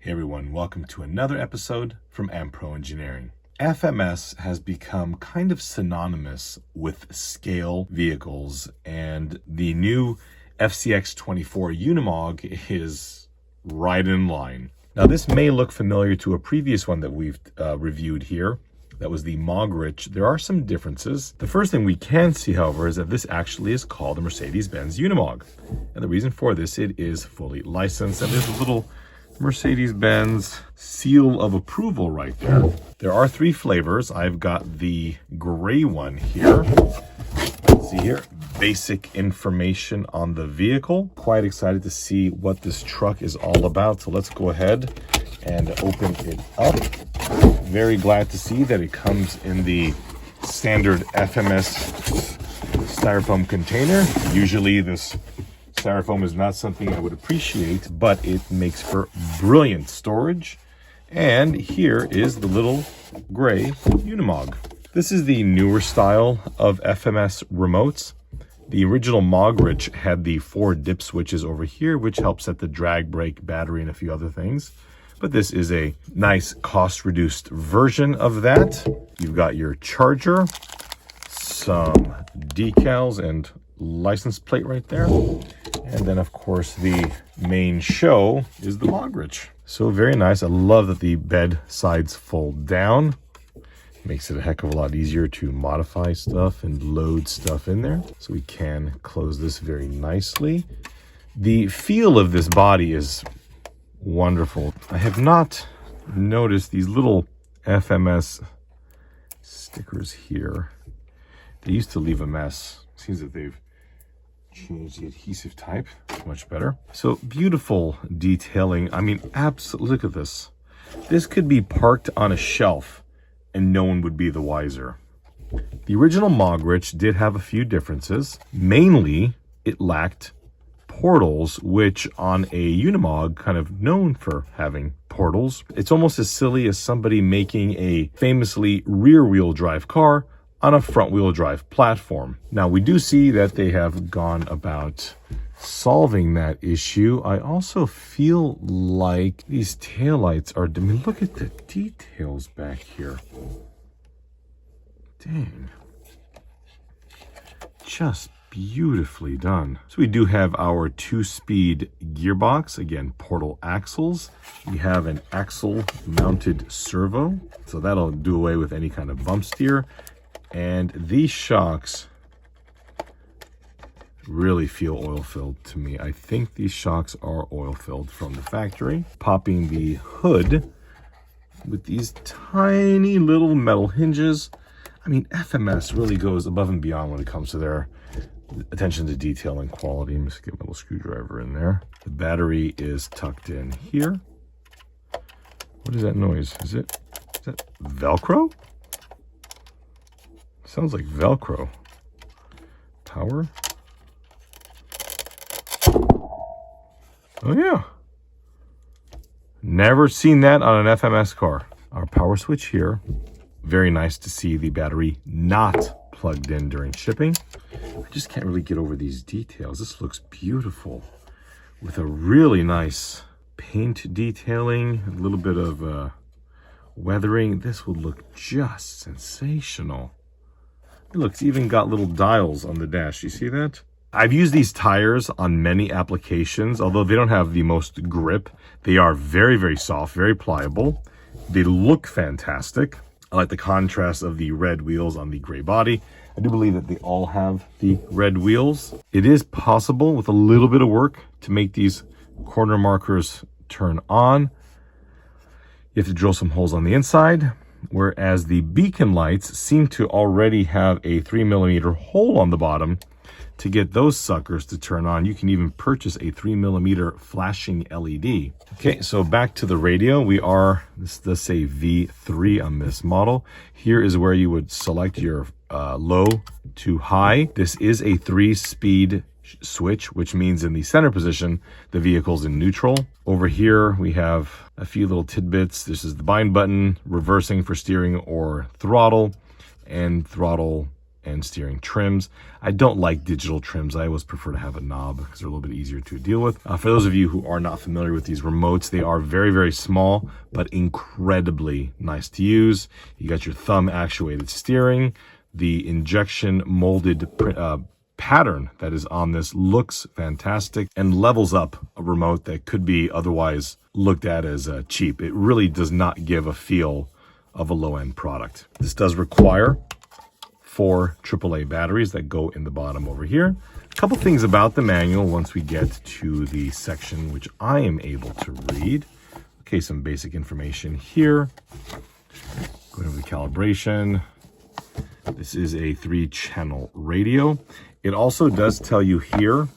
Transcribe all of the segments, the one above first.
Hey everyone, welcome to another episode from Ampro Engineering. FMS has become kind of synonymous with scale vehicles, and the new FCX24 Unimog is right in line. Now this may look familiar to a previous one that we've reviewed here. That was the Mogrich. There are some differences. The first thing we can see, however, is that this actually is called the Mercedes-Benz Unimog. And the reason for this, it is fully licensed, and there's a little Mercedes-Benz seal of approval right there. There are 3 flavors. I've got the gray one here. See here, basic information on the vehicle. Quite excited to see what this truck is all about. So let's go ahead and open it up. Very glad to see that it comes in the standard FMS styrofoam container. Usually this styrofoam is not something I would appreciate, but it makes for brilliant storage. And here is the little gray Unimog. This is the newer style of FMS remotes. The original Mogrich had the 4 dip switches over here, which helps set the drag, brake, battery, and a few other things. But this is a nice cost-reduced version of that. You've got your charger, some decals and license plate right there. And then, of course, the main show is the Mogrich. So very nice. I love that the bed sides fold down. Makes it a heck of a lot easier to modify stuff and load stuff in there. So we can close this very nicely. The feel of this body is wonderful. I have not noticed these little FMS stickers here. They used to leave a mess. Seems that they've changed the adhesive type. Much better. So beautiful detailing. I mean, absolutely, look at this. This could be parked on a shelf and no one would be the wiser. The original Mogrich did have a few differences. Mainly, it lacked portals, which on a Unimog, kind of known for having portals. It's almost as silly as somebody making a famously rear-wheel drive car on a front-wheel drive platform. Now, we do see that they have gone about solving that issue. I also feel like these taillights are, I mean, look at the details back here. Dang. Just beautifully done. So we do have our 2-speed gearbox, again, portal axles. We have an axle mounted servo, so that'll do away with any kind of bump steer. And these shocks really feel oil-filled to me. I think these shocks are oil-filled from the factory. Popping the hood with these tiny little metal hinges. I mean, FMS really goes above and beyond when it comes to their attention to detail and quality. I'm just get my little screwdriver in there. The battery is tucked in here. What is that noise? Is that Velcro? Sounds like Velcro. Power. Oh yeah. Never seen that on an FMS car. Our power switch here. Very nice to see the battery not plugged in during shipping. I just can't really get over these details. This looks beautiful with a really nice paint detailing, a little bit of weathering. This would look just sensational. Look, it's even got little dials on the dash. You see that? I've used these tires on many applications, although they don't have the most grip. They are very, very soft, very pliable. They look fantastic. I like the contrast of the red wheels on the gray body. I do believe that they all have the red wheels. It is possible with a little bit of work to make these corner markers turn on. You have to drill some holes on the inside. Whereas the beacon lights seem to already have a 3mm hole on the bottom to get those suckers to turn on. You can even purchase a 3mm flashing LED. Okay, so back to the radio. This does say V3 on this model. Here is where you would select your low to high. This is a 3-speed switch, which means in the center position, the vehicle's in neutral. Over here, we have a few little tidbits. This is the bind button, reversing for steering or throttle, and throttle and steering trims. I don't like digital trims. I always prefer to have a knob because they're a little bit easier to deal with. For those of you who are not familiar with these remotes, they are very, very small, but incredibly nice to use. You got your thumb actuated steering. The injection molded pattern that is on this looks fantastic and levels up a remote that could be otherwise looked at as cheap. It really does not give a feel of a low-end product. This does require 4 AAA batteries that go in the bottom over here. A couple things about the manual once we get to the section which I am able to read. Okay, some basic information here. Going over the calibration. This is a 3-channel radio. It also does tell you here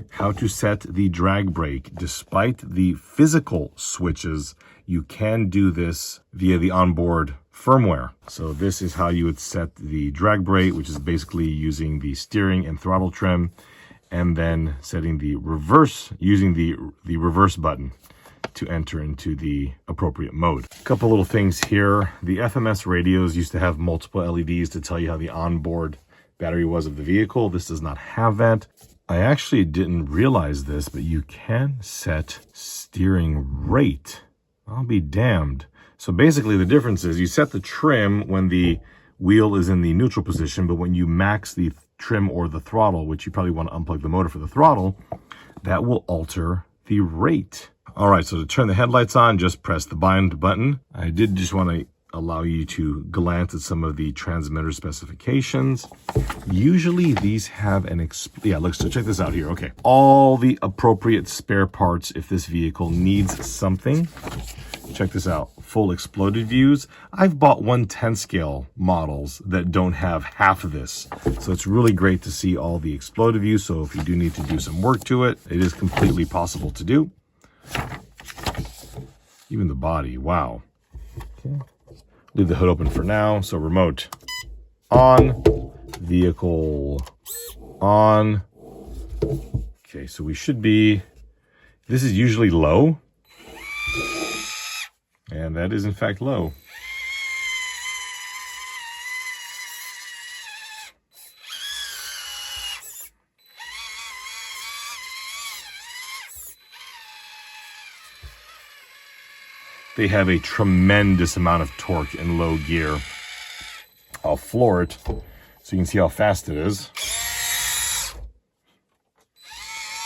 how to set the drag brake. Despite the physical switches, you can do this via the onboard firmware. So this is how you would set the drag brake, which is basically using the steering and throttle trim, and then setting the reverse, using the reverse button to enter into the appropriate mode. A couple little things here. The FMS radios used to have multiple LEDs to tell you how the onboard battery was of the vehicle. This does not have that. I actually didn't realize this, but you can set steering rate. I'll be damned. So basically the difference is you set the trim when the wheel is in the neutral position, but when you max the trim or the throttle, which you probably want to unplug the motor for the throttle, that will alter the rate. All right, so to turn the headlights on, just press the bind button. I did just want to allow you to glance at some of the transmitter specifications. Usually these have an so check this out here. Okay, all the appropriate spare parts if this vehicle needs something. Check this out, full exploded views. I've bought 1/10 scale models that don't have half of this, so it's really great to see all the exploded views. So if you do need to do some work to it, it is completely possible to do. Even the body, wow. Okay. Leave the hood open for now. So remote on, vehicle on. Okay, so we should be, this is usually low. And that is in fact low. They have a tremendous amount of torque in low gear. I'll floor it so you can see how fast it is.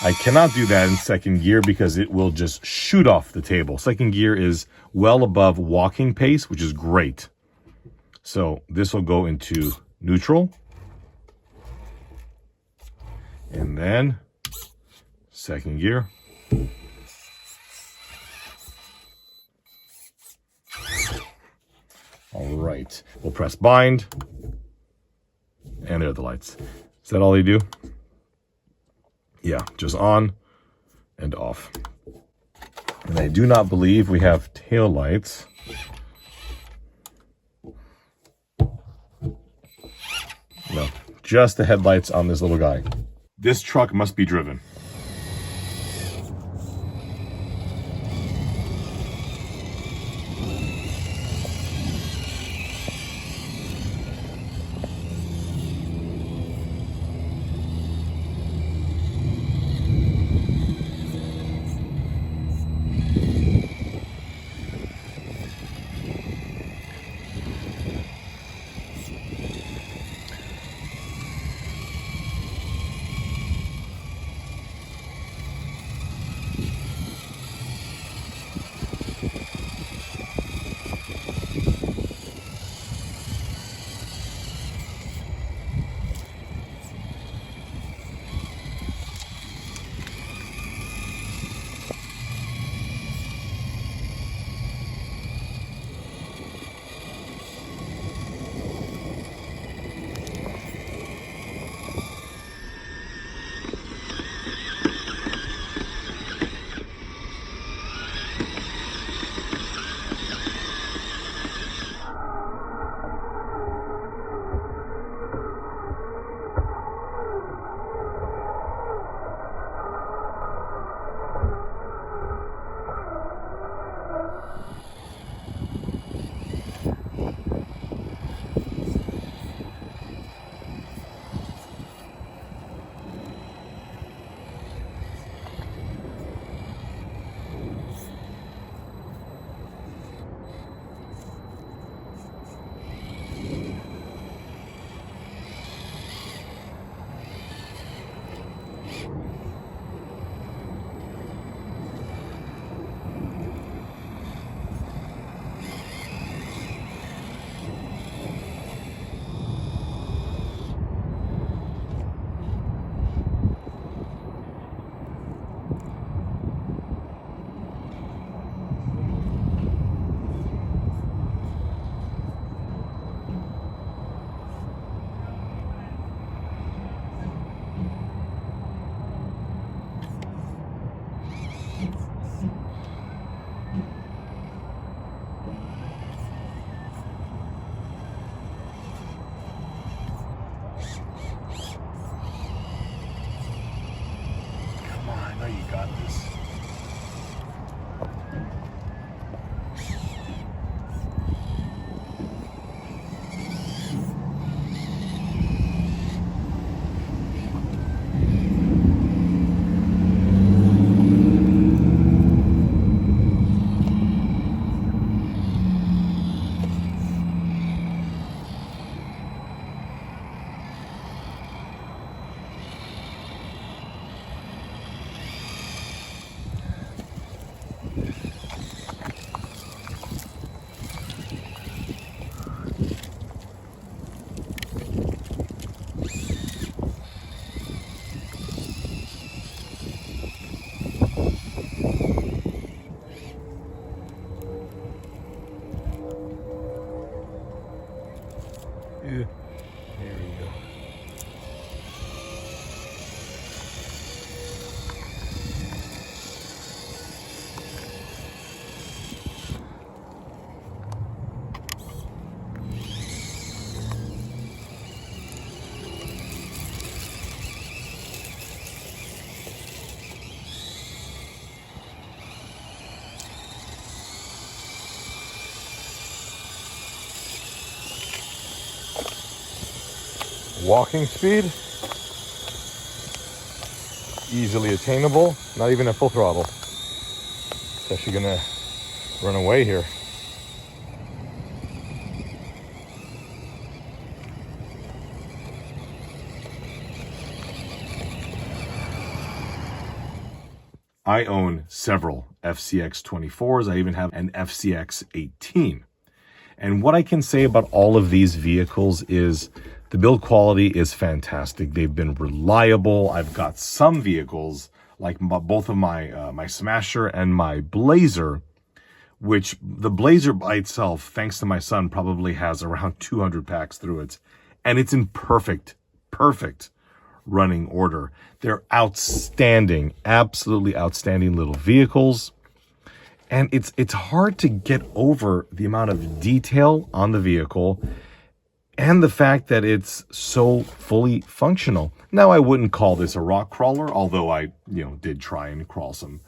I cannot do that in second gear because it will just shoot off the table. Second gear is well above walking pace, which is great. So this will go into neutral. And then second gear. All right, we'll press bind, and there are the lights. Is that all they do? Yeah, just on and off. And I do not believe we have tail lights. No, just the headlights on this little guy. This truck must be driven. There we go. Walking speed, easily attainable, not even at full throttle. It's actually gonna run away here. I own several FCX24s. I even have an FCX18. And what I can say about all of these vehicles is the build quality is fantastic. They've been reliable. I've got some vehicles, like both of my Smasher and my Blazer, which the Blazer by itself, thanks to my son, probably has around 200 packs through it. And it's in perfect running order. They're outstanding, absolutely outstanding little vehicles. And it's hard to get over the amount of detail on the vehicle and the fact that it's so fully functional. Now, I wouldn't call this a rock crawler, although I, did try and crawl some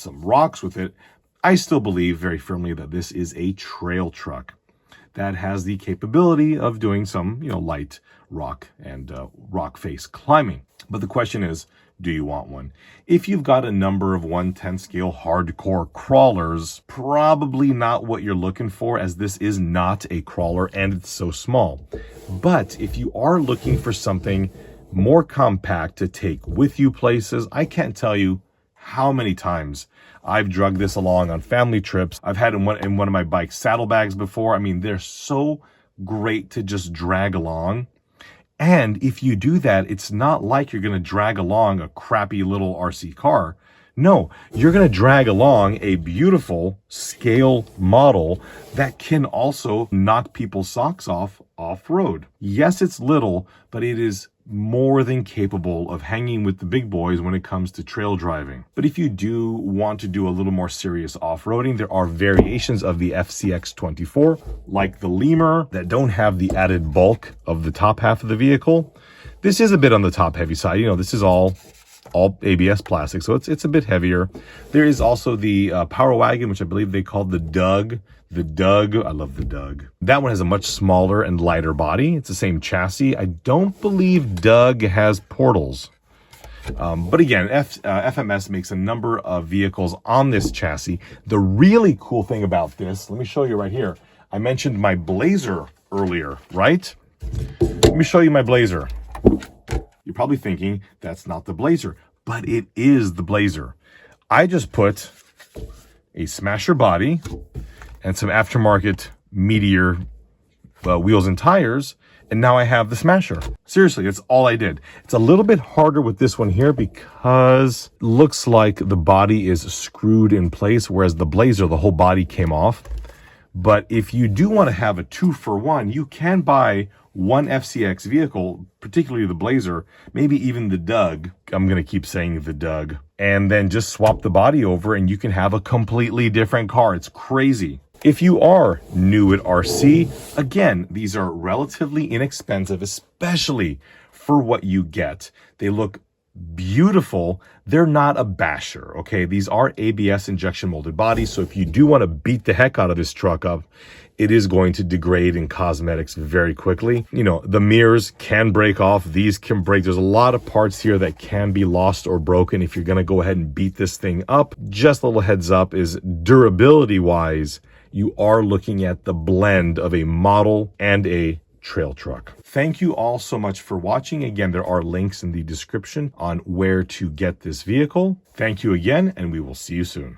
rocks with it. I still believe very firmly that this is a trail truck that has the capability of doing some, light rock and rock face climbing. But the question is, do you want one? If you've got a number of 1/10 scale hardcore crawlers, probably not what you're looking for, as this is not a crawler and it's so small. But if you are looking for something more compact to take with you places, I can't tell you how many times I've drugged this along on family trips. I've had it in one of my bike saddlebags before. I mean, they're so great to just drag along. And if you do that, it's not like you're going to drag along a crappy little RC car. No, you're going to drag along a beautiful scale model that can also knock people's socks off-road. Yes, it's little, but it is more than capable of hanging with the big boys when it comes to trail driving. But if you do want to do a little more serious off-roading, there are variations of the FCX24, like the Lemur, that don't have the added bulk of the top half of the vehicle. This is a bit on the top heavy side. This is all ABS plastic, so it's a bit heavier. There is also the PowerWagon, which I believe they called the Doug. The Doug, I love the Doug. That one has a much smaller and lighter body. It's the same chassis. I don't believe Doug has portals. But again, FMS makes a number of vehicles on this chassis. The really cool thing about this, let me show you right here. I mentioned my Blazer earlier, right? Let me show you my Blazer. You're probably thinking that's not the Blazer, but it is the Blazer. I just put a Smasher body and some aftermarket Meteor wheels and tires, and now I have the Smasher. Seriously, that's all I did. It's a little bit harder with this one here because it looks like the body is screwed in place, whereas the Blazer, the whole body came off. But if you do want to have a 2-for-1, you can buy one FCX vehicle, particularly the Blazer, maybe even the Doug. I'm going to keep saying the Doug. And then just swap the body over and you can have a completely different car. It's crazy. If you are new at RC, again, these are relatively inexpensive, especially for what you get. They look beautiful. They're not a basher, okay? These are ABS injection molded bodies, so if you do want to beat the heck out of this truck up, it is going to degrade in cosmetics very quickly. The mirrors can break off. These can break. There's a lot of parts here that can be lost or broken if you're going to go ahead and beat this thing up. Just a little heads up is durability-wise, you are looking at the blend of a model and a trail truck. Thank you all so much for watching. Again, there are links in the description on where to get this vehicle. Thank you again, and we will see you soon.